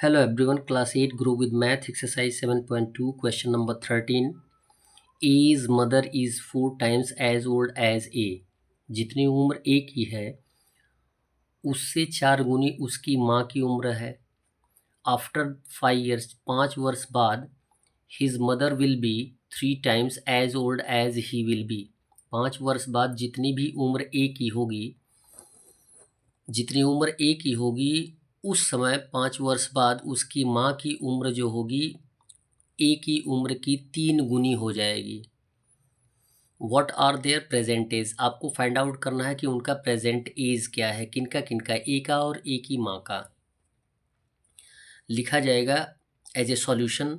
Hello everyone, class 8 grow with math exercise 7.2 question number 13. A's mother is 4 times as old as A. जितनी उम्र A की है उससे 4 गुनी उसकी माँ की उम्र है. आफ्टर 5 years 5 वर्ष बाद his mother will be 3 times as old as he will be. 5 वर्ष बाद जितनी उम्र A की होगी उस समय 5 वर्ष बाद उसकी माँ की उम्र जो होगी ए की उम्र की 3 गुनी हो जाएगी. What are their present age, आपको फाइंड आउट करना है कि उनका प्रेजेंट एज क्या है, किनका किनका, ए का और ए की माँ का. लिखा जाएगा as a solution.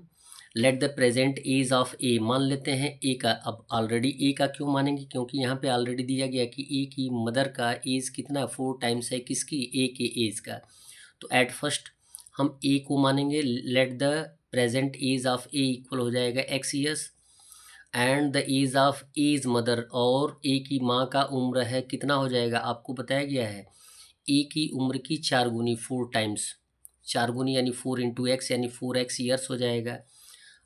Let the present age of A, मान लेते हैं ए का. अब ऑलरेडी ए का क्यों मानेंगे, क्योंकि यहाँ पे ऑलरेडी दिया गया कि ए की मदर का एज कितना 4 टाइम्स है किसकी, ए के एज का. तो एट फर्स्ट हम ए को मानेंगे. Let the present age of A equal हो जाएगा x years and the age of as mother, और ए की माँ का उम्र है कितना हो जाएगा, आपको बताया गया है ए की उम्र की 4 गुनी 4 टाइम्स, 4 गुनी यानी 4 इंटू एक्स यानी 4x ईयर्स हो जाएगा.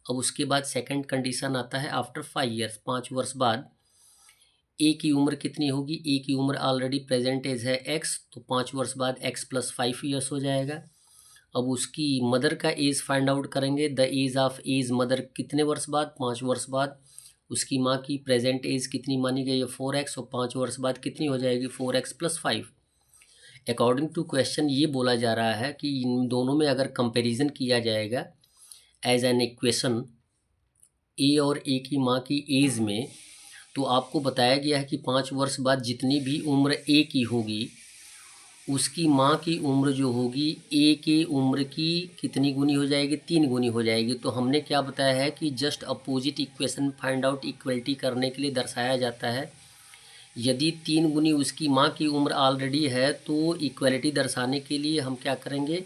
अब उसके बाद सेकंड कंडीशन आता है आफ्टर 5 years, 5 वर्ष बाद ए की उम्र कितनी होगी, ए की उम्र ऑलरेडी प्रेजेंट एज है x, तो 5 वर्ष बाद x + 5 ईयर्स हो जाएगा. अब उसकी मदर का एज फाइंड आउट करेंगे. The age of as mother कितने वर्ष बाद, 5 वर्ष बाद. उसकी माँ की प्रेजेंट एज कितनी मानी गई है 4x, और 5 वर्ष बाद कितनी हो जाएगी 4x + 5. अकॉर्डिंग टू क्वेश्चन ये बोला जा रहा है कि इन दोनों में अगर कंपैरिजन किया जाएगा एज एन इक्वेशन ए और ए की माँ की एज में, तो आपको बताया गया है कि 5 वर्ष बाद जितनी भी उम्र ए की होगी उसकी माँ की उम्र जो होगी ए के उम्र की कितनी गुनी हो जाएगी, 3 गुनी हो जाएगी. तो हमने क्या बताया है कि just opposite equation find out equality करने के लिए दर्शाया जाता है. यदि 3 गुनी उसकी माँ की उम्र ऑलरेडी है तो इक्वलिटी दर्शाने के लिए हम क्या करेंगे,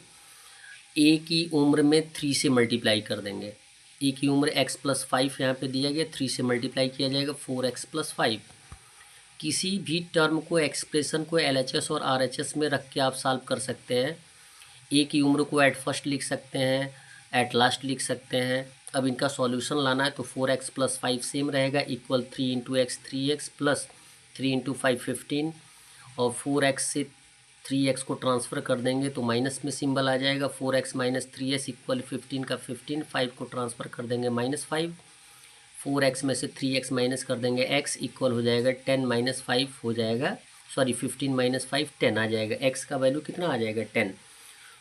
ए की उम्र में 3 से मल्टीप्लाई कर देंगे. ए की उम्र x + 5 यहाँ पे दिया गया, 3 से मल्टीप्लाई किया जाएगा 4x + 5. किसी भी टर्म को, एक्सप्रेशन को LHS और RHS में रख के आप सॉल्व कर सकते हैं. ए की उम्र को एट फर्स्ट लिख सकते हैं, एट लास्ट लिख सकते हैं. अब इनका सॉल्यूशन लाना है तो 4x + 5 सेम रहेगा equal 3 into x 3x plus 3 into 5 15, और 4x से 3x को ट्रांसफ़र कर देंगे तो माइनस में सिंबल आ जाएगा. 4x - 3s इक्वल 15 का 15, 5 को ट्रांसफ़र कर देंगे -5, 4x में से 3x माइनस कर देंगे x इक्वल हो जाएगा 10 - 5 हो जाएगा, सॉरी 15 - 5 10 आ जाएगा. x का वैल्यू कितना आ जाएगा 10.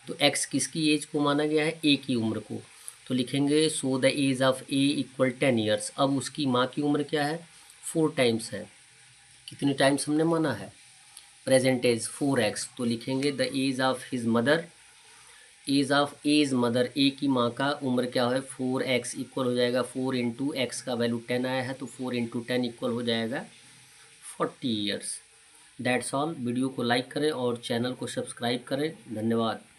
तो x किसकी एज को माना गया है, a की उम्र को. तो लिखेंगे so the age of a equal 10 years. अब उसकी माँ की उम्र क्या है, 4 टाइम्स है. कितनी टाइम्स हमने माना है, प्रेजेंट एज 4x. तो लिखेंगे the age of his mother, age of as mother, A की माँ का उम्र क्या है 4x इक्वल हो जाएगा 4 इंटू एक्स का वैल्यू 10 आया है तो 4 इंटू 10 इक्वल हो जाएगा 40 years. That's all. वीडियो को लाइक करें और चैनल को सब्सक्राइब करें. धन्यवाद.